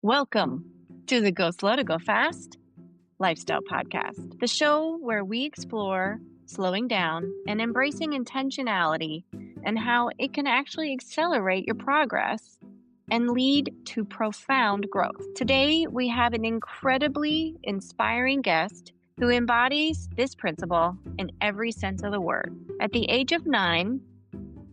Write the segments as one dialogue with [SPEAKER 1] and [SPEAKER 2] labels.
[SPEAKER 1] Welcome to the Go Slow to Go Fast Lifestyle Podcast, the show where we explore slowing down and embracing intentionality and how it can actually accelerate your progress and lead to profound growth. Today, we have an incredibly inspiring guest who embodies this principle in every sense of the word. At the age of 9,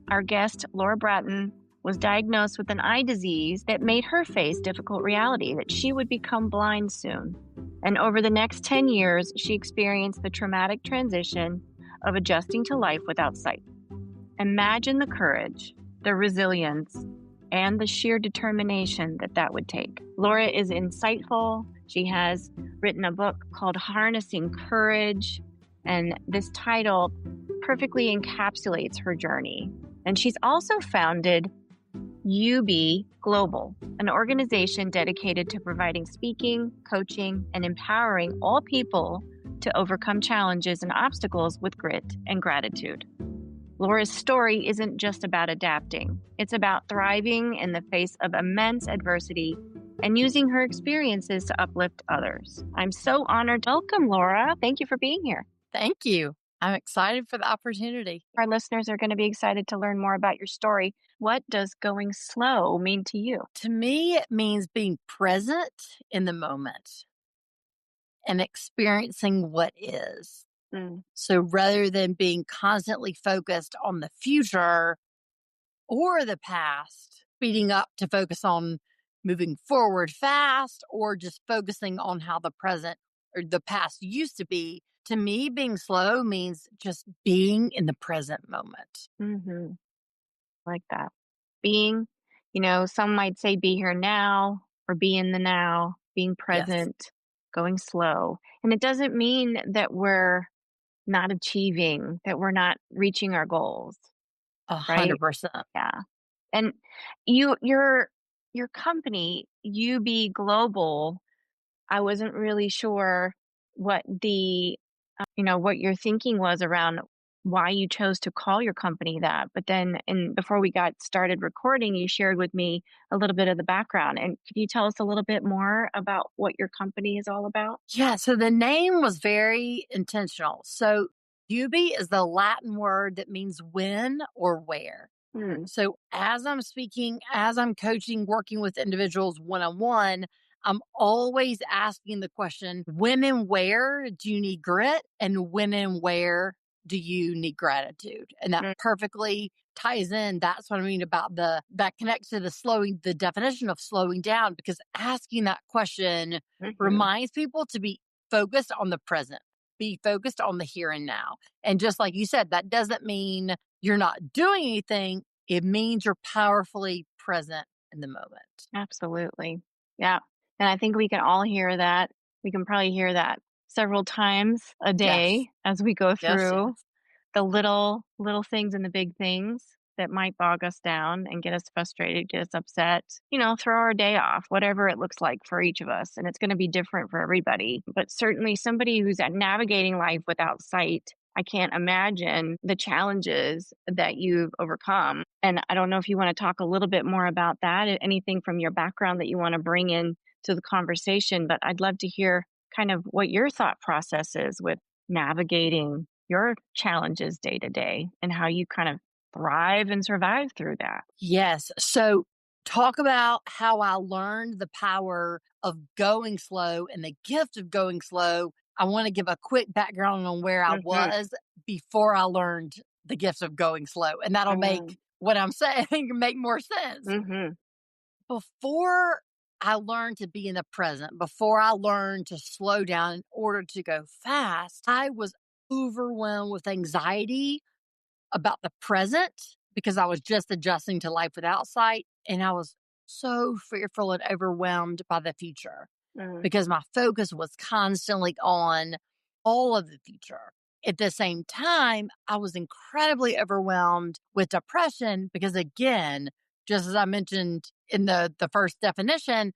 [SPEAKER 1] our guest, Laura Bratton, was diagnosed with an eye disease that made her face difficult reality that she would become blind soon. And over the next 10 years, she experienced the traumatic transition of adjusting to life without sight. Imagine the courage, the resilience, and the sheer determination that would take. Laura is insightful. She has written a book called Harnessing Courage, and this title perfectly encapsulates her journey. And she's also founded UB Global, an organization dedicated to providing speaking, coaching, and empowering all people to overcome challenges and obstacles with grit and gratitude. Laura's story isn't just about adapting. It's about thriving in the face of immense adversity and using her experiences to uplift others. I'm so honored. Welcome, Laura. Thank you for being here.
[SPEAKER 2] Thank you. I'm excited for the opportunity.
[SPEAKER 1] Our listeners are going to be excited to learn more about your story. What does going slow mean to you?
[SPEAKER 2] To me, it means being present in the moment and experiencing what is. So rather than being constantly focused on the future or the past, speeding up to focus on moving forward fast or just focusing on how the present or the past used to be, to me, being slow means just being in the present moment.
[SPEAKER 1] Mm-hmm. Like that. Being, some might say be here now or be in the now, being present, going slow. And it doesn't mean that we're not achieving, that we're not reaching our goals.
[SPEAKER 2] 100%.
[SPEAKER 1] Yeah. And your company, UB Global, I wasn't really sure what what your thinking was around why you chose to call your company that. But then before we got started recording, you shared with me a little bit of the background. And could you tell us a little bit more about what your company is all about?
[SPEAKER 2] Yeah, so the name was very intentional. So UB is the Latin word that means when or where. So as I'm speaking, as I'm coaching, working with individuals one-on-one, I'm always asking the question, when and where do you need grit? And when and where do you need gratitude? And that perfectly ties in. That's what I mean about that connects to the definition of slowing down, because asking that question reminds people to be focused on the present, be focused on the here and now. And just like you said, that doesn't mean you're not doing anything. It means you're powerfully present in the moment.
[SPEAKER 1] Absolutely. Yeah. And I think we can all hear that. We can probably hear that several times a day as we go through the little things and the big things that might bog us down and get us frustrated, get us upset, throw our day off, whatever it looks like for each of us. And it's going to be different for everybody. But certainly somebody who's navigating life without sight, I can't imagine the challenges that you've overcome. And I don't know if you want to talk a little bit more about that, anything from your background that you want to bring in to the conversation, but I'd love to hear kind of what your thought process is with navigating your challenges day to day and how you kind of thrive and survive through that.
[SPEAKER 2] Yes. So talk about how I learned the power of going slow and the gift of going slow. I want to give a quick background on where I was before I learned the gift of going slow. And that'll make what I'm saying make more sense. Before I learned to be in the present, before I learned to slow down in order to go fast, I was overwhelmed with anxiety about the present because I was just adjusting to life without sight. And I was so fearful and overwhelmed by the future because my focus was constantly on all of the future. At the same time, I was incredibly overwhelmed with depression because, again, just as I mentioned in the first definition,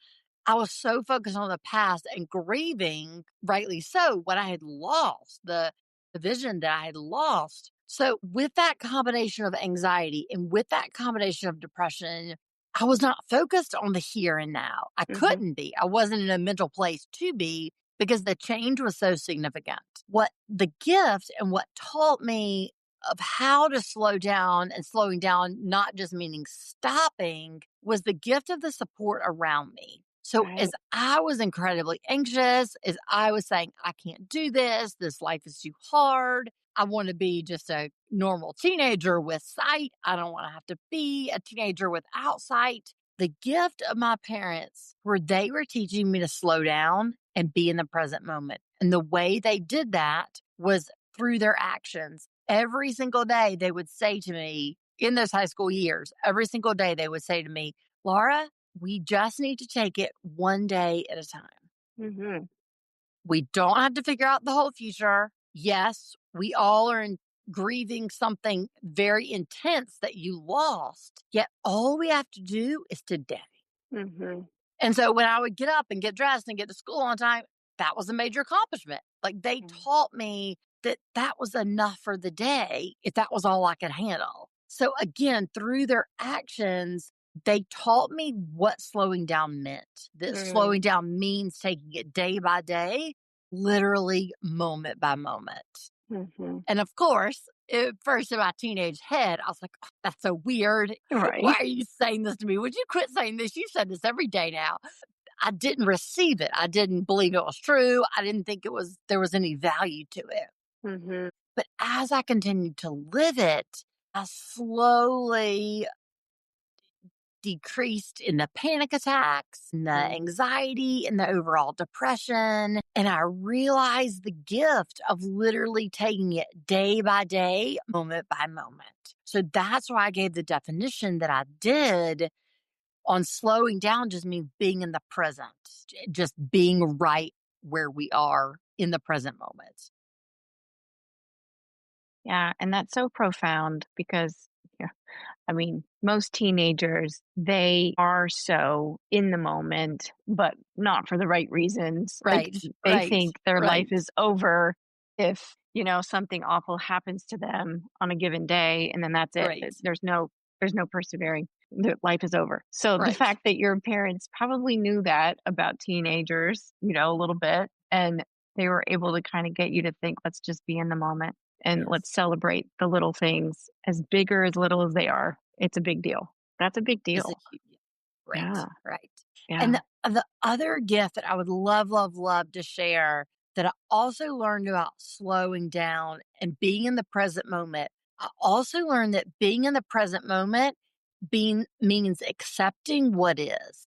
[SPEAKER 2] I was so focused on the past and grieving, rightly so, what I had lost, the vision that I had lost. So with that combination of anxiety and with that combination of depression, I was not focused on the here and now. I couldn't be. I wasn't in a mental place to be because the change was so significant. What the gift and what taught me of how to slow down, and slowing down, not just meaning stopping, was the gift of the support around me. So as I was incredibly anxious, as I was saying, I can't do this life is too hard. I want to be just a normal teenager with sight. I don't want to have to be a teenager without sight. The gift of my parents were they were teaching me to slow down and be in the present moment. And the way they did that was through their actions. Every single day they would say to me in those high school years, every single day they would say to me, Laura, we just need to take it one day at a time. We don't have to figure out the whole future. Yes, we all are grieving something very intense that you lost. Yet all we have to do is today. And so when I would get up and get dressed and get to school on time, that was a major accomplishment. Like they taught me that that was enough for the day if that was all I could handle. So again, through their actions, they taught me what slowing down meant. That slowing down means taking it day by day, literally moment by moment. And of course, at first in my teenage head, I was like, oh, that's so weird.
[SPEAKER 1] Right.
[SPEAKER 2] Why are you saying this to me? Would you quit saying this? You said this every day now. I didn't receive it. I didn't believe it was true. I didn't think there was any value to it. But as I continued to live it, I slowly decreased in the panic attacks and the anxiety and the overall depression. And I realized the gift of literally taking it day by day, moment by moment. So that's why I gave the definition that I did on slowing down. Just means being in the present, just being right where we are in the present moment.
[SPEAKER 1] Yeah. And that's so profound because, I mean, most teenagers, they are so in the moment, but not for the right reasons.
[SPEAKER 2] Right.
[SPEAKER 1] They think their life is over if, something awful happens to them on a given day, and then that's it.
[SPEAKER 2] Right.
[SPEAKER 1] There's no persevering. Life is over. So the fact that your parents probably knew that about teenagers, a little bit, and they were able to kind of get you to think, let's just be in the moment. And let's celebrate the little things, as big or as little as they are. It's a big deal. That's a big deal.
[SPEAKER 2] Right.
[SPEAKER 1] Yeah.
[SPEAKER 2] Right.
[SPEAKER 1] Yeah.
[SPEAKER 2] And the other gift that I would love, love, love to share that I also learned about slowing down and being in the present moment. I also learned that being in the present moment means accepting what is.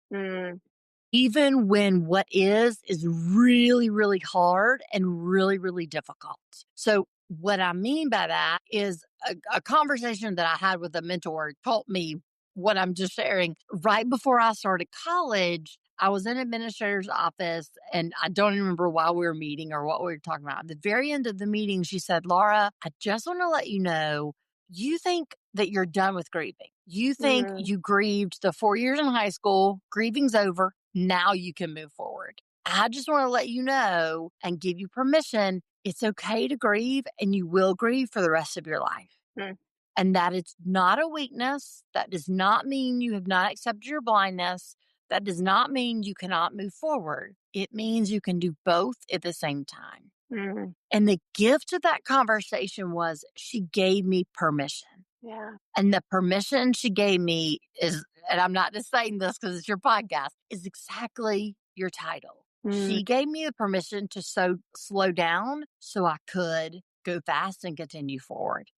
[SPEAKER 2] Even when what is really, really hard and really, really difficult. So what I mean by that is a conversation that I had with a mentor taught me what I'm just sharing. Right before I started college, I was in an administrator's office, and I don't even remember why we were meeting or what we were talking about. At the very end of the meeting, she said, Laura, I just want to let you know, you think that you're done with grieving. You think you grieved the 4 years in high school, grieving's over. Now you can move forward. I just want to let you know and give you permission. It's okay to grieve, and you will grieve for the rest of your life. And that it's not a weakness. That does not mean you have not accepted your blindness. That does not mean you cannot move forward. It means you can do both at the same time. And the gift of that conversation was she gave me permission.
[SPEAKER 1] Yeah.
[SPEAKER 2] And the permission she gave me is, and I'm not just saying this because it's your podcast, is exactly your title. She gave me the permission to slow down so I could go fast and continue forward.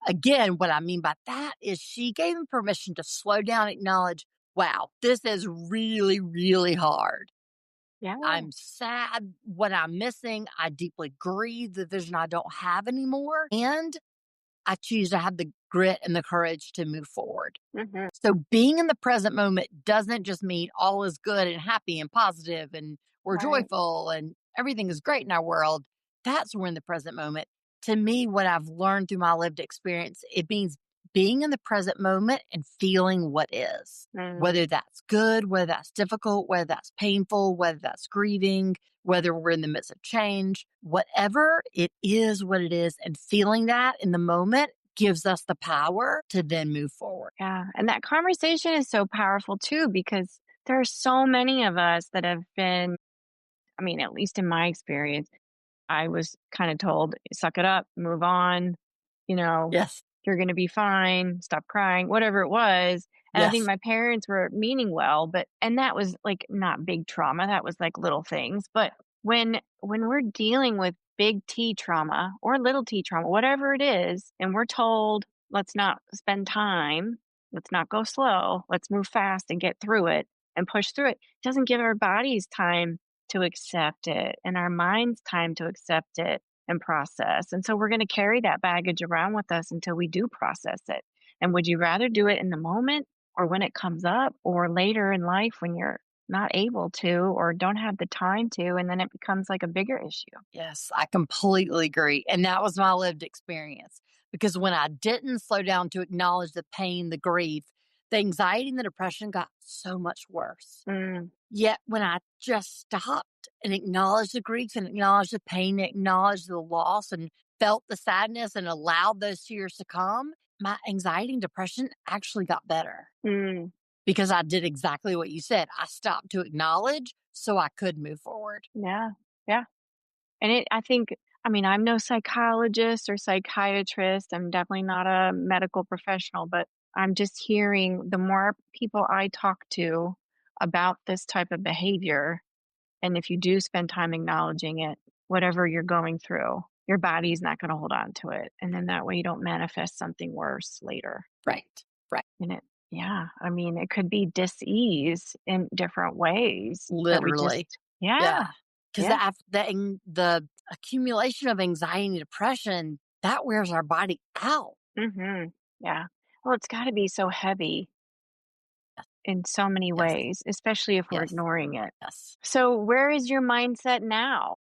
[SPEAKER 2] Again, what I mean by that is she gave me permission to slow down, acknowledge, wow, this is really, really hard.
[SPEAKER 1] Yeah.
[SPEAKER 2] I'm sad what I'm missing. I deeply grieve the vision I don't have anymore. And I choose to have the grit and the courage to move forward. So being in the present moment doesn't just mean all is good and happy and positive and we're joyful and everything is great in our world. That's we're in the present moment. To me, what I've learned through my lived experience, it means being in the present moment and feeling what is, whether that's good, whether that's difficult, whether that's painful, whether that's grieving, whether we're in the midst of change, whatever it is, what it is, and feeling that in the moment, gives us the power to then move forward.
[SPEAKER 1] Yeah. And that conversation is so powerful too, because there are so many of us that have been, I mean, at least in my experience, I was kind of told, suck it up, move on, you know,
[SPEAKER 2] Yes.
[SPEAKER 1] you're going to be fine, stop crying, whatever it was. And I think
[SPEAKER 2] Yes.
[SPEAKER 1] my parents were meaning well, and that was like not big trauma, that was like little things. But when we're dealing with big T trauma or little T trauma, whatever it is, and we're told, let's not spend time, let's not go slow, let's move fast and get through it and push through it, it doesn't give our bodies time to accept it and our minds time to accept it and process. And so we're going to carry that baggage around with us until we do process it. And would you rather do it in the moment or when it comes up or later in life when you're not able to or don't have the time to, and then it becomes like a bigger issue?
[SPEAKER 2] Yes, I completely agree. And that was my lived experience because when I didn't slow down to acknowledge the pain, the grief, the anxiety and the depression got so much worse. Yet when I just stopped and acknowledged the grief and acknowledged the pain, acknowledged the loss and felt the sadness and allowed those tears to come, my anxiety and depression actually got better because I did exactly what you said. I stopped to acknowledge so I could move forward.
[SPEAKER 1] Yeah. Yeah. And I think, I mean, I'm no psychologist or psychiatrist. I'm definitely not a medical professional, but I'm just hearing the more people I talk to about this type of behavior, and if you do spend time acknowledging it, whatever you're going through, your body's not going to hold on to it. And then that way you don't manifest something worse later.
[SPEAKER 2] Right. Right.
[SPEAKER 1] And yeah, I mean, it could be dis-ease in different ways that we
[SPEAKER 2] Literally.
[SPEAKER 1] just, yeah,
[SPEAKER 2] Because
[SPEAKER 1] yeah.
[SPEAKER 2] the accumulation of anxiety and depression, that wears our body out.
[SPEAKER 1] Yeah. Well, it's got to be so heavy in so many
[SPEAKER 2] Yes.
[SPEAKER 1] ways, especially if we're
[SPEAKER 2] Yes.
[SPEAKER 1] ignoring it.
[SPEAKER 2] Yes.
[SPEAKER 1] So, where is your mindset now?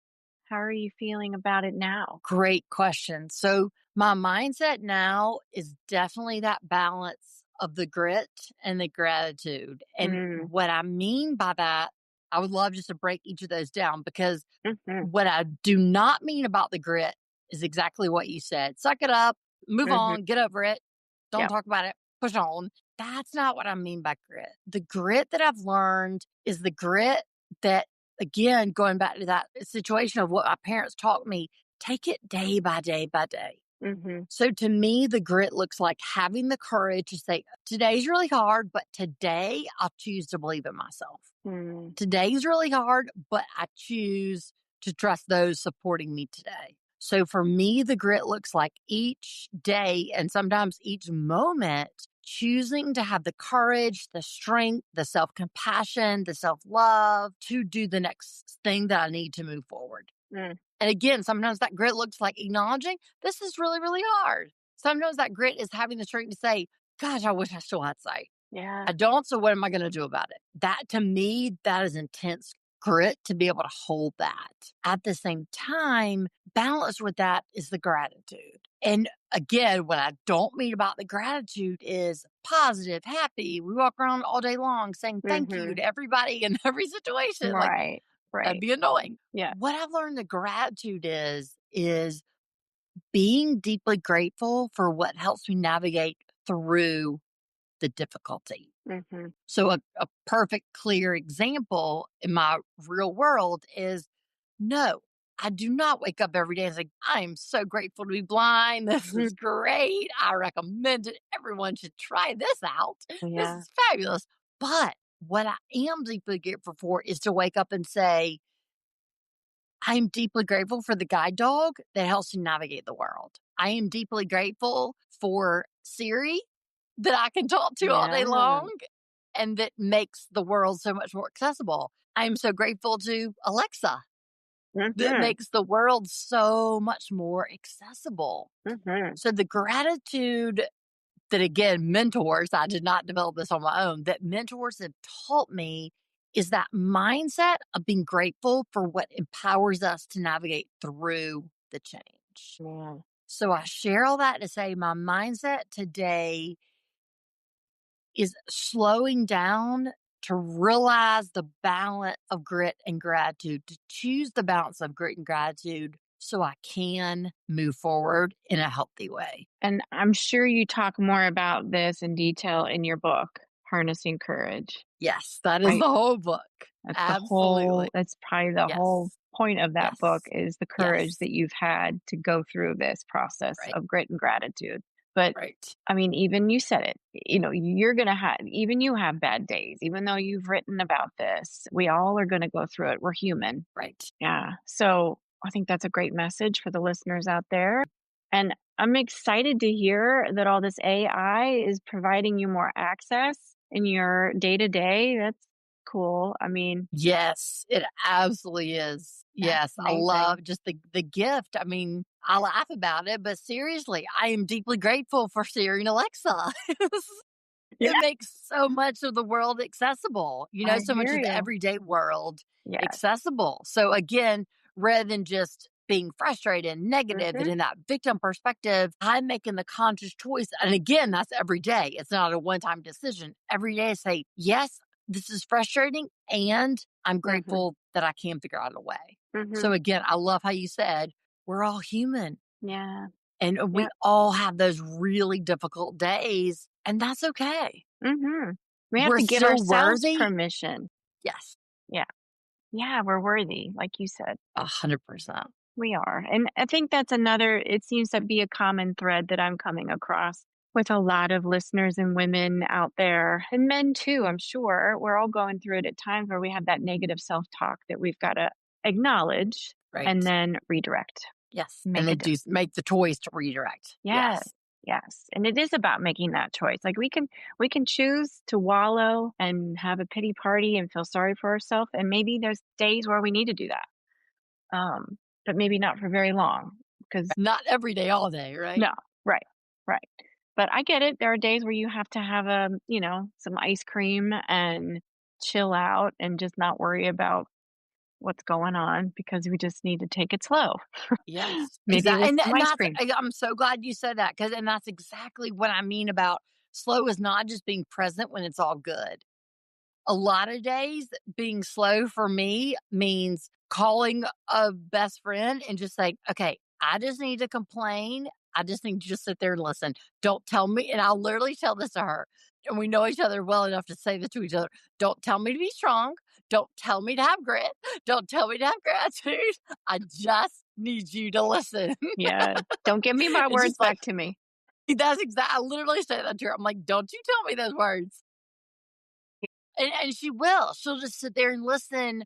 [SPEAKER 1] How are you feeling about it now?
[SPEAKER 2] Great question. So my mindset now is definitely that balance of the grit and the gratitude. And what I mean by that, I would love just to break each of those down because what I do not mean about the grit is exactly what you said. Suck it up, move on, get over it. Don't
[SPEAKER 1] Yep.
[SPEAKER 2] talk about it, push on. That's not what I mean by grit. The grit that I've learned is the grit that, again, going back to that situation of what my parents taught me, take it day by day by day. So to me, the grit looks like having the courage to say, today's really hard, but today I'll choose to believe in myself. Today's really hard, but I choose to trust those supporting me today. So for me, the grit looks like each day and sometimes each moment choosing to have the courage, the strength, the self-compassion, the self-love to do the next thing that I need to move forward. And again, sometimes that grit looks like acknowledging this is really, really hard. Sometimes that grit is having the strength to say, gosh, I wish I still had sight.
[SPEAKER 1] Yeah.
[SPEAKER 2] I don't, so what am I going to do about it? That to me, that is intense grit to be able to hold that. At the same time, balanced with that is the gratitude. And again, what I don't mean about the gratitude is positive, happy. We walk around all day long saying thank you to everybody in every situation.
[SPEAKER 1] Right.
[SPEAKER 2] That'd be annoying.
[SPEAKER 1] Yeah.
[SPEAKER 2] What I've learned the gratitude is being deeply grateful for what helps me navigate through the difficulty. So a perfect, clear example in my real world is no, I do not wake up every day and say, I'm so grateful to be blind. This is great. I recommend it. Everyone should try this out. This is fabulous. But what I am deeply grateful for is to wake up and say, I'm deeply grateful for the guide dog that helps me navigate the world. I am deeply grateful for Siri that I can talk to all day long and that makes the world so much more accessible. I'm so grateful to Alexa that makes the world so much more accessible. So the gratitude that, again, mentors, I did not develop this on my own, that mentors have taught me is that mindset of being grateful for what empowers us to navigate through the change. So I share all that to say my mindset today is slowing down to realize the balance of grit and gratitude, to choose the balance of grit and gratitude so I can move forward in a healthy way.
[SPEAKER 1] And I'm sure you talk more about this in detail in your book, Harnessing Courage,
[SPEAKER 2] Yes, that is
[SPEAKER 1] right?
[SPEAKER 2] the whole book. Absolutely.
[SPEAKER 1] That's probably the whole
[SPEAKER 2] Yes.
[SPEAKER 1] point of that book
[SPEAKER 2] Yes.
[SPEAKER 1] is the courage
[SPEAKER 2] Yes.
[SPEAKER 1] that you've had to go through this process
[SPEAKER 2] Right.
[SPEAKER 1] of grit and gratitude. But
[SPEAKER 2] Right.
[SPEAKER 1] I mean, even you said it, you're going to have, even you have bad days, even though you've written about this, we all are going to go through it. We're human.
[SPEAKER 2] Right.
[SPEAKER 1] Yeah. So I think that's a great message for the listeners out there. And I'm excited to hear that all this AI is providing you more access in your day to day. That's cool. I mean,
[SPEAKER 2] Yes, it absolutely is.
[SPEAKER 1] that's
[SPEAKER 2] Yes, I
[SPEAKER 1] amazing.
[SPEAKER 2] love just the gift. I mean, I laugh about it, but seriously, I am deeply grateful for Siri and Alexa.
[SPEAKER 1] Yeah,
[SPEAKER 2] It makes so much of the world accessible,
[SPEAKER 1] I
[SPEAKER 2] so much
[SPEAKER 1] hear
[SPEAKER 2] of the
[SPEAKER 1] you.
[SPEAKER 2] everyday world
[SPEAKER 1] Yes.
[SPEAKER 2] accessible. So again, rather than just being frustrated and negative and
[SPEAKER 1] Hmm.
[SPEAKER 2] in that victim perspective, I'm making the conscious choice. And again, that's every day. It's not a one time decision. Every day I say, yes, this is frustrating and I'm
[SPEAKER 1] Hmm.
[SPEAKER 2] grateful that I can figure out a way.
[SPEAKER 1] Hmm.
[SPEAKER 2] So again, I love how you said, we're all human
[SPEAKER 1] Yeah.
[SPEAKER 2] and we
[SPEAKER 1] Yeah.
[SPEAKER 2] all have those really difficult days and that's okay.
[SPEAKER 1] Hmm. We have
[SPEAKER 2] We're
[SPEAKER 1] to give
[SPEAKER 2] still
[SPEAKER 1] ourselves
[SPEAKER 2] worthy?
[SPEAKER 1] permission.
[SPEAKER 2] Yes,
[SPEAKER 1] Yeah. Yeah. We're worthy, like you said.
[SPEAKER 2] 100%.
[SPEAKER 1] We are. And I think that's another, it seems to be a common thread that I'm coming across with a lot of listeners and women out there, and men too, I'm sure. We're all going through it at times where we have that negative self talk that we've got to acknowledge and
[SPEAKER 2] Right.
[SPEAKER 1] then redirect,
[SPEAKER 2] Yes, and
[SPEAKER 1] make a
[SPEAKER 2] then
[SPEAKER 1] difference.
[SPEAKER 2] make the choice to redirect.
[SPEAKER 1] Yes.
[SPEAKER 2] Yes.
[SPEAKER 1] Yes. And it is about making that choice. Like we can choose to wallow and have a pity party and feel sorry for ourselves. And maybe there's days where we need to do that. But maybe not for very long because
[SPEAKER 2] Not every day, all day, right?
[SPEAKER 1] no, right, right. But I get it. There are days where you have to have some ice cream and chill out and just not worry about what's going on because we just need to take it slow.
[SPEAKER 2] Yes,
[SPEAKER 1] Maybe
[SPEAKER 2] exactly.
[SPEAKER 1] with some
[SPEAKER 2] And
[SPEAKER 1] ice
[SPEAKER 2] that's
[SPEAKER 1] cream.
[SPEAKER 2] I'm so glad you said that because and that's exactly what I mean about slow is not just being present when it's all good. A lot of days being slow for me means calling a best friend and just saying, okay, I just need to complain. I just need to just sit there and listen. Don't tell me. And I'll literally tell this to her. And we know each other well enough to say this to each other. Don't tell me to be strong. Don't tell me to have grit. Don't tell me to have gratitude. I just need you to listen.
[SPEAKER 1] Yeah. Don't give me my
[SPEAKER 2] It's
[SPEAKER 1] words
[SPEAKER 2] just like,
[SPEAKER 1] back to me.
[SPEAKER 2] that's exactly, I literally say that to her. I'm like, don't you tell me those words. And she will. She'll just sit there and listen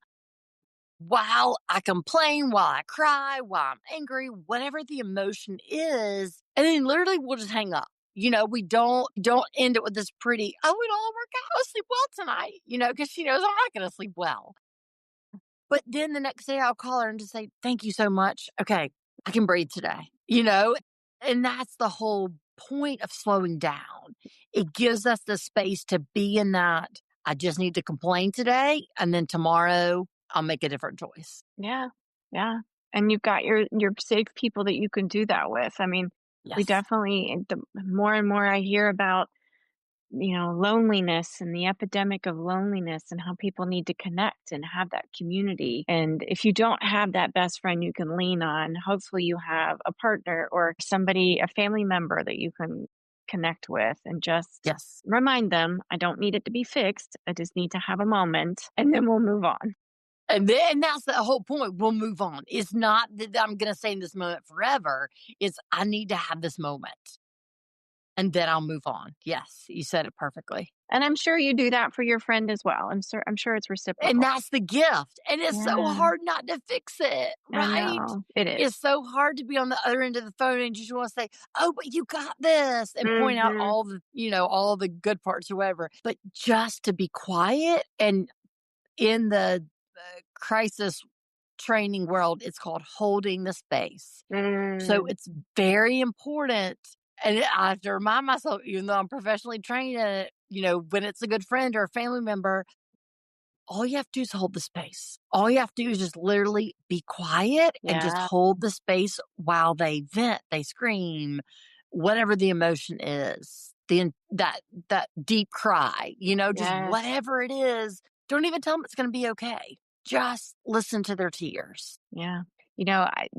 [SPEAKER 2] while I complain, while I cry, while I'm angry, whatever the emotion is, and then literally we'll just hang up. We don't end it with this pretty, oh, it all work out. I'll sleep well tonight, because she knows I'm not going to sleep well. But then the next day I'll call her and just say, thank you so much. Okay, I can breathe today. And that's the whole point of slowing down. It gives us the space to be in that. I just need to complain today. And then tomorrow I'll make a different choice.
[SPEAKER 1] Yeah. Yeah. And you've got your safe people that you can do that with. I mean, we
[SPEAKER 2] Yes.
[SPEAKER 1] definitely the more and more I hear about loneliness and the epidemic of loneliness and how people need to connect and have that community. And if you don't have that best friend you can lean on, hopefully you have a partner or somebody, a family member that you can connect with and just
[SPEAKER 2] Yes.
[SPEAKER 1] remind them, I don't need it to be fixed. I just need to have a moment and then we'll move on.
[SPEAKER 2] And that's the whole point. We'll move on. It's not that I'm going to stay in this moment forever. It's I need to have this moment and then I'll move on. Yes, you said it perfectly.
[SPEAKER 1] And I'm sure you do that for your friend as well. I'm sure it's
[SPEAKER 2] And
[SPEAKER 1] reciprocal.
[SPEAKER 2] that's the gift. And it's so
[SPEAKER 1] Yeah,
[SPEAKER 2] hard not to fix it,
[SPEAKER 1] I
[SPEAKER 2] right?
[SPEAKER 1] know. It
[SPEAKER 2] It's
[SPEAKER 1] is.
[SPEAKER 2] so hard to be on the other end of the phone and just want to say, "Oh, but you got this," and point out
[SPEAKER 1] Mhm.
[SPEAKER 2] all the good parts or whatever. But just to be quiet and in the crisis training world, it's called holding the space. So
[SPEAKER 1] Mm.
[SPEAKER 2] it's very important. And I have to remind myself, even though I'm professionally trained in it, when it's a good friend or a family member, all you have to do is hold the space. All you have to do is just literally be quiet and just
[SPEAKER 1] Yeah.
[SPEAKER 2] hold the space while they vent, they scream, whatever the emotion is. That deep cry, just
[SPEAKER 1] Yes.
[SPEAKER 2] whatever it is. Don't even tell them it's going to be okay. Just listen to their tears.
[SPEAKER 1] Yeah.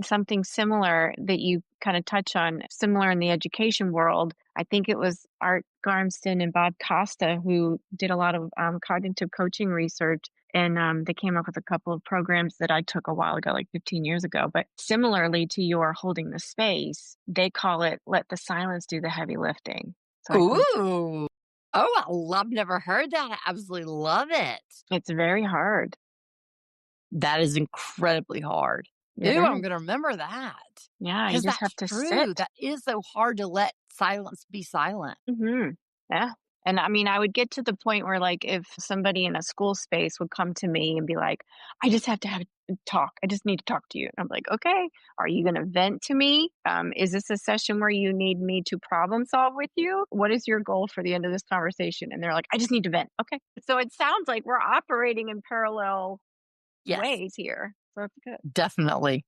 [SPEAKER 1] Something similar that you kind of touch on, similar in the education world. I think it was Art Garmston and Bob Costa who did a lot of cognitive coaching research. And they came up with a couple of programs that I took a while ago, like 15 years ago. But similarly to your holding the space, they call it let the silence do the heavy lifting. So
[SPEAKER 2] Ooh. I've never heard that. I absolutely love it.
[SPEAKER 1] It's very hard.
[SPEAKER 2] That is incredibly hard.
[SPEAKER 1] It
[SPEAKER 2] I'm
[SPEAKER 1] is.
[SPEAKER 2] going to remember that.
[SPEAKER 1] Yeah, you
[SPEAKER 2] Because
[SPEAKER 1] just have
[SPEAKER 2] that's
[SPEAKER 1] to
[SPEAKER 2] true.
[SPEAKER 1] sit.
[SPEAKER 2] That is so hard to let silence be silent.
[SPEAKER 1] Yeah. And I mean, I would get to the point where, like, if somebody in a school space would come to me and be like, I just have to have a talk. I just need to talk to you. And I'm like, okay, are you going to vent to me? Is this a session where you need me to problem solve with you? What is your goal for the end of this conversation? And they're like, I just need to vent. Okay. So it sounds like we're operating in parallel
[SPEAKER 2] Yes,
[SPEAKER 1] ways here. So it's good.
[SPEAKER 2] definitely.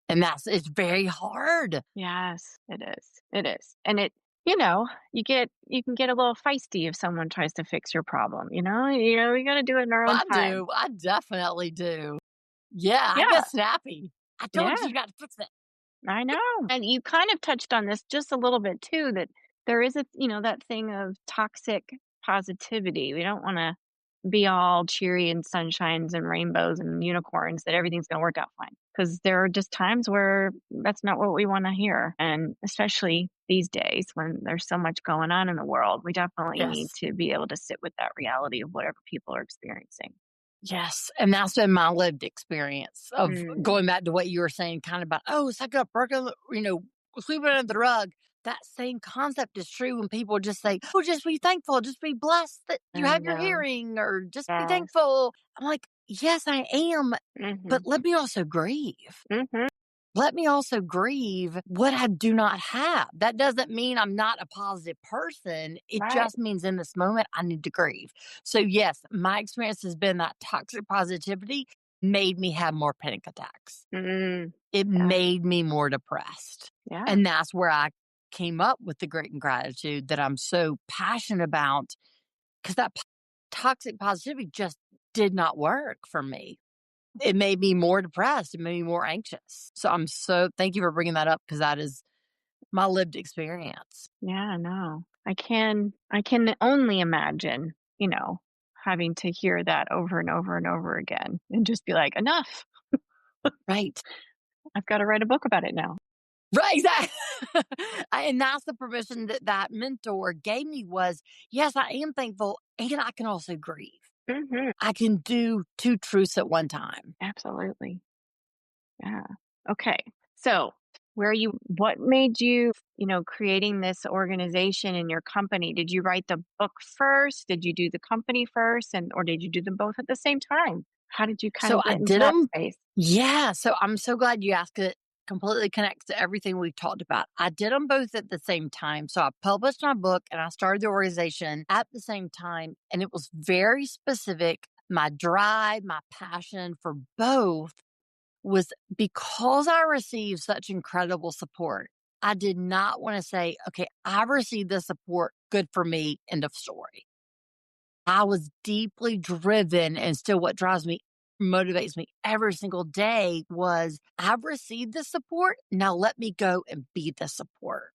[SPEAKER 2] And it's very hard.
[SPEAKER 1] Yes, it is. It is. And you can get a little feisty if someone tries to fix your problem, we got to do it in our own
[SPEAKER 2] I
[SPEAKER 1] time.
[SPEAKER 2] do. I definitely do. Yeah, I
[SPEAKER 1] Yeah.
[SPEAKER 2] get snappy. I
[SPEAKER 1] Yeah,
[SPEAKER 2] told you got to fix it.
[SPEAKER 1] I know. And you kind of touched on this just a little bit too, that there is that thing of toxic positivity. We don't want to be all cheery and sunshines and rainbows and unicorns that everything's going to work out fine. Because there are just times where that's not what we want to hear. And especially these days when there's so much going on in the world, we definitely need
[SPEAKER 2] Yes.
[SPEAKER 1] to be able to sit with that reality of whatever people are experiencing.
[SPEAKER 2] Yes. And that's been my lived experience of
[SPEAKER 1] Mm,
[SPEAKER 2] going back to what you were saying, kind of about, suck it up, work on, sweep it under the rug. That same concept is true when people just say, just be thankful, just be blessed that you
[SPEAKER 1] I
[SPEAKER 2] have your
[SPEAKER 1] know.
[SPEAKER 2] hearing, or just be
[SPEAKER 1] Yes.
[SPEAKER 2] thankful. I'm like, yes, I am. But
[SPEAKER 1] Hmm.
[SPEAKER 2] let me also grieve.
[SPEAKER 1] Hmm.
[SPEAKER 2] Let me also grieve what I do not have. That doesn't mean I'm not a positive person. It
[SPEAKER 1] Right.
[SPEAKER 2] just means in this moment, I need to grieve. So, yes, my experience has been that toxic positivity made me have more panic attacks.
[SPEAKER 1] Mm,
[SPEAKER 2] It
[SPEAKER 1] yeah.
[SPEAKER 2] made me more depressed.
[SPEAKER 1] Yeah.
[SPEAKER 2] And that's where I came up with the grit and gratitude that I'm so passionate about, because that toxic positivity just did not work for me. It made me more depressed. It made me more anxious. So thank you for bringing that up, because that is my lived experience.
[SPEAKER 1] Yeah, no. I can only imagine, having to hear that over and over and over again and just be like, enough.
[SPEAKER 2] Right.
[SPEAKER 1] I've got to write a book about it now.
[SPEAKER 2] Right. Exactly. And that's the permission that mentor gave me was, yes, I am thankful, and I can also grieve.
[SPEAKER 1] Hmm.
[SPEAKER 2] I can do two truths at one time.
[SPEAKER 1] Absolutely. Yeah. Okay. So, what made you, creating this organization in your company? Did you write the book first? Did you do the company first? Or did you do them both at the same time? How did you kind
[SPEAKER 2] So
[SPEAKER 1] of
[SPEAKER 2] I
[SPEAKER 1] get into
[SPEAKER 2] did
[SPEAKER 1] that
[SPEAKER 2] them.
[SPEAKER 1] space?
[SPEAKER 2] Yeah. So I'm so glad you asked. It completely connects to everything we've talked about. I did them both at the same time. So I published my book and I started the organization at the same time. And it was very specific. My drive, my passion for both was because I received such incredible support. I did not want to say, okay, I received this support, good for me, end of story. I was deeply driven, and still what drives me, motivates me every single day was, I've received the support. Now let me go and be the support.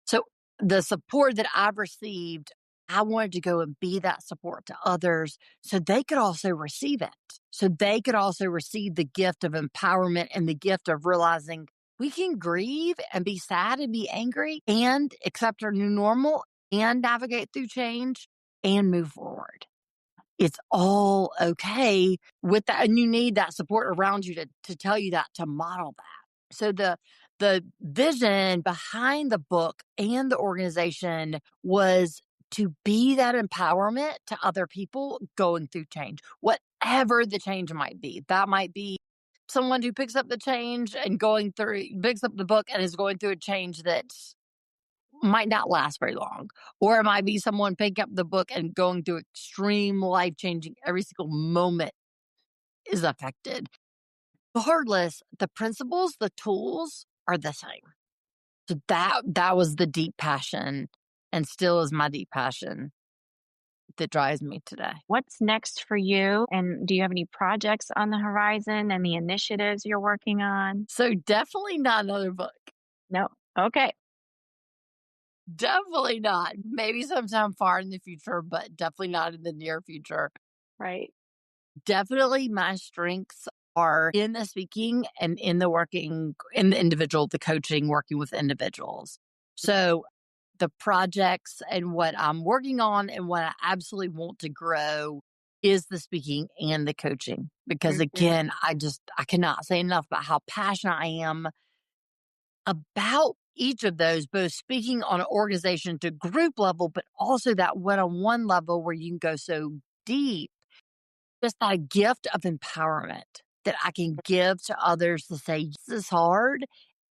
[SPEAKER 2] So the support that I've received, I wanted to go and be that support to others so they could also receive it. So they could also receive the gift of empowerment and the gift of realizing we can grieve and be sad and be angry and accept our new normal and navigate through change and move forward. It's all okay with that. And you need that support around you to tell you that, to model that. So the vision behind the book and the organization was to be that empowerment to other people going through change, whatever the change might be. That might be someone who picks up the change and picks up the book and is going through a change that might not last very long. Or it might be someone picking up the book and going through extreme life changing, every single moment is affected. Regardless, the principles, the tools are the same. So that was the deep passion, and still is my deep passion, that drives me today.
[SPEAKER 1] What's next for you? And do you have any projects on the horizon? Any initiatives you're working on?
[SPEAKER 2] So definitely not another book.
[SPEAKER 1] No. Okay.
[SPEAKER 2] Definitely not. Maybe sometime far in the future, but definitely not in the near future.
[SPEAKER 1] Right.
[SPEAKER 2] Definitely my strengths are in the speaking and in the working, in the individual, the coaching, working with individuals. So the projects and what I'm working on and what I absolutely want to grow is the speaking and the coaching. Because again, I cannot say enough about how passionate I am about each of those, both speaking on an organization to group level, but also that one-on-one level where you can go so deep. Just that gift of empowerment that I can give to others to say, this is hard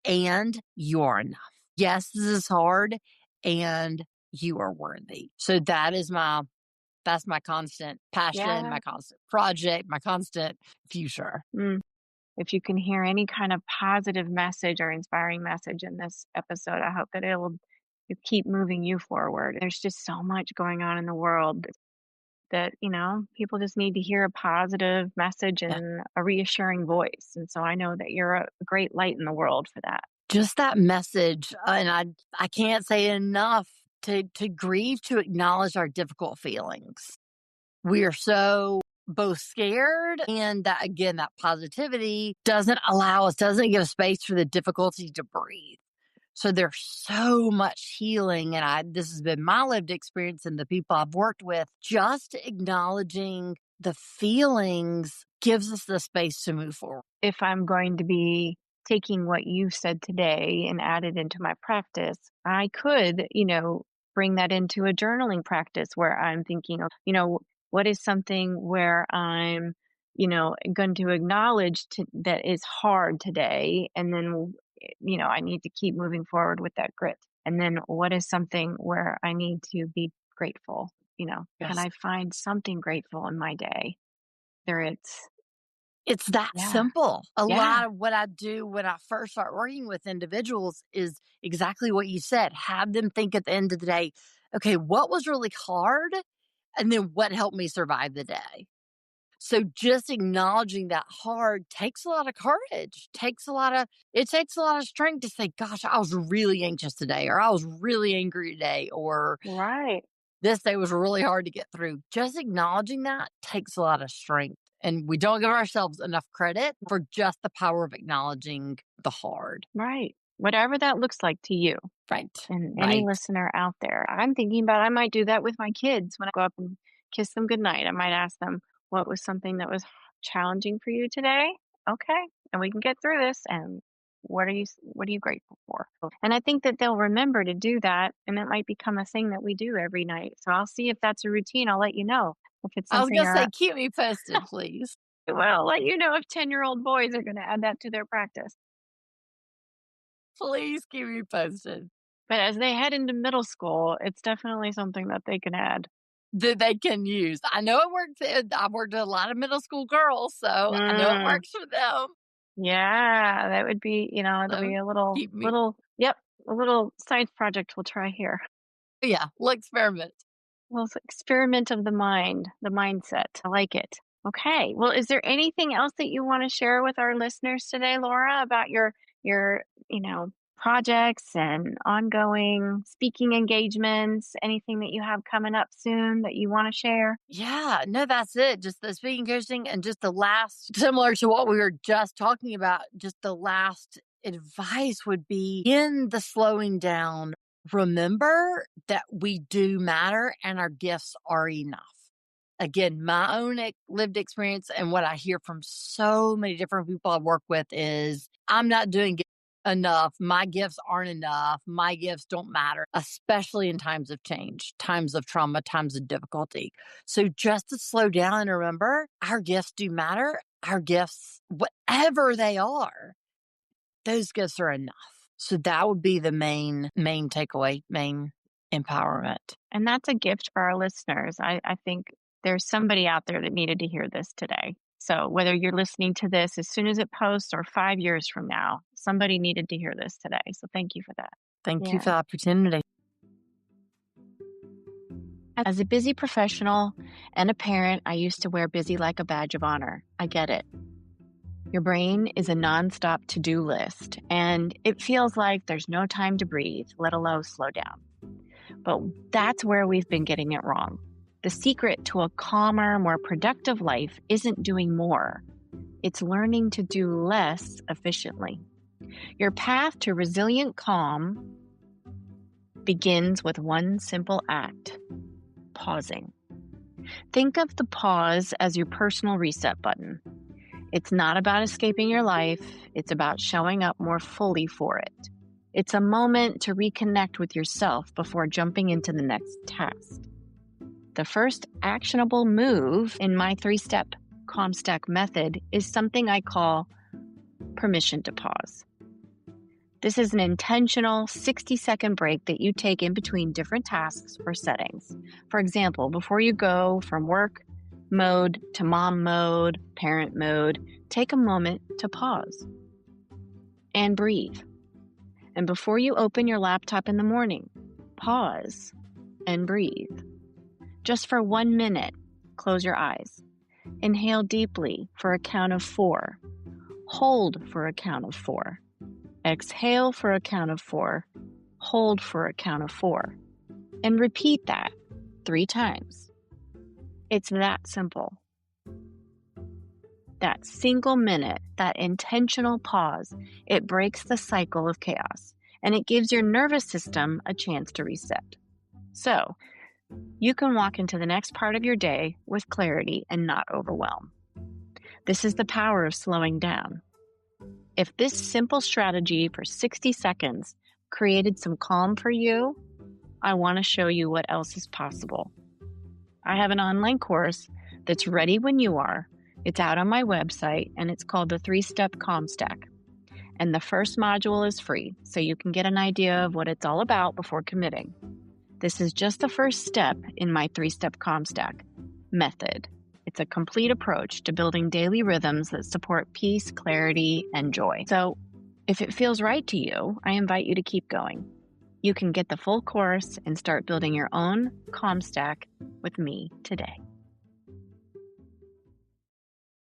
[SPEAKER 2] and you are enough. Yes, this is hard and you are worthy. So that's my constant passion,
[SPEAKER 1] Yeah.
[SPEAKER 2] my constant project, my constant future.
[SPEAKER 1] If you can hear any kind of positive message or inspiring message in this episode, I hope that it'll keep moving you forward. There's just so much going on in the world that, people just need to hear a positive message
[SPEAKER 2] Yeah.
[SPEAKER 1] and a reassuring voice. And so I know that you're a great light in the world for that.
[SPEAKER 2] Just that message. And I can't say enough to grieve, to acknowledge our difficult feelings. We are so both scared and that, again, that positivity doesn't give space for the difficulty to breathe. So there's so much healing. And this has been my lived experience and the people I've worked with. Just acknowledging the feelings gives us the space to move forward.
[SPEAKER 1] If I'm going to be taking what you said today and add it into my practice, I could, bring that into a journaling practice where I'm thinking of, what is something where I'm, going to acknowledge that is hard today. And then, I need to keep moving forward with that grit. And then what is something where I need to be grateful? Can
[SPEAKER 2] Yes.
[SPEAKER 1] I find something grateful in my day?
[SPEAKER 2] It's that
[SPEAKER 1] Yeah.
[SPEAKER 2] simple. A
[SPEAKER 1] Yeah.
[SPEAKER 2] lot of what I do when I first start working with individuals is exactly what you said. Have them think at the end of the day, okay, what was really hard? And then what helped me survive the day? So just acknowledging that hard takes a lot of courage, it takes a lot of strength to say, gosh, I was really anxious today, or I was really angry today, or
[SPEAKER 1] Right.
[SPEAKER 2] this day was really hard to get through. Just acknowledging that takes a lot of strength. And we don't give ourselves enough credit for just the power of acknowledging the hard.
[SPEAKER 1] Right. Whatever that looks like to you.
[SPEAKER 2] Right.
[SPEAKER 1] And any listener out there, I'm thinking about I might do that with my kids when I go up and kiss them goodnight. I might ask them, what was something that was challenging for you today? Okay. And we can get through this. And what are you grateful for? And I think that they'll remember to do that. And it might become a thing that we do every night. So I'll see if that's a routine. I'll let you know if it's
[SPEAKER 2] I was
[SPEAKER 1] something
[SPEAKER 2] going to say, keep me posted, please.
[SPEAKER 1] well, I'll let you know if 10-year-old boys are going to add that to their practice.
[SPEAKER 2] Please keep me posted.
[SPEAKER 1] But as they head into middle school, it's definitely something that they can add.
[SPEAKER 2] That they can use. I know it works. I've worked with a lot of middle school girls, so I know it works for them.
[SPEAKER 1] Yeah, that would be, it'll
[SPEAKER 2] So
[SPEAKER 1] be a little,
[SPEAKER 2] keep me.
[SPEAKER 1] a little science project we'll try here.
[SPEAKER 2] Yeah, we'll experiment.
[SPEAKER 1] Well, it's experiment of the mind, the mindset. I like it. Okay. Well, is there anything else that you want to share with our listeners today, Laura, about your, projects and ongoing speaking engagements? Anything that you have coming up soon that you want to share?
[SPEAKER 2] Yeah, no, that's it. Just the speaking coaching and just the last, similar to what we were just talking about, just the last advice would be in the slowing down. Remember that we do matter and our gifts are enough. Again, my own lived experience and what I hear from so many different people I work with is I'm not doing enough. My gifts aren't enough. My gifts don't matter, especially in times of change, times of trauma, times of difficulty. So just to slow down and remember our gifts do matter. Our gifts, whatever they are, those gifts are enough. So that would be the main takeaway, main empowerment.
[SPEAKER 1] And that's a gift for our listeners. I think there's somebody out there that needed to hear this today. So whether you're listening to this as soon as it posts or 5 years from now, somebody needed to hear this today. So thank you for that.
[SPEAKER 2] Thank you for the opportunity.
[SPEAKER 1] As a busy professional and a parent, I used to wear busy like a badge of honor. I get it. Your brain is a nonstop to-do list, and it feels like there's no time to breathe, let alone slow down. But that's where we've been getting it wrong. The secret to a calmer, more productive life isn't doing more. It's learning to do less efficiently. Your path to resilient calm begins with one simple act: pausing. Think of the pause as your personal reset button. It's not about escaping your life. It's about showing up more fully for it. It's a moment to reconnect with yourself before jumping into the next task. The first actionable move in my 3-step ComStack method is something I call permission to pause. This is an intentional 60-second break that you take in between different tasks or settings. For example, before you go from work mode to mom mode, parent mode, take a moment to pause and breathe. And before you open your laptop in the morning, pause and breathe. Just for 1 minute, close your eyes. Inhale deeply for a count of 4. Hold for a count of 4. Exhale for a count of 4. Hold for a count of 4. And repeat that 3 times. It's that simple. That single minute, that intentional pause, it breaks the cycle of chaos, and it gives your nervous system a chance to reset. So, you can walk into the next part of your day with clarity and not overwhelm. This is the power of slowing down. If this simple strategy for 60 seconds created some calm for you, I want to show you what else is possible. I have an online course that's ready when you are. It's out on my website, and it's called the 3-Step ComStack. And the first module is free, so you can get an idea of what it's all about before committing. This is just the first step in my 3-Step ComStack method. It's a complete approach to building daily rhythms that support peace, clarity, and joy. So if it feels right to you, I invite you to keep going. You can get the full course and start building your own ComStack with me today.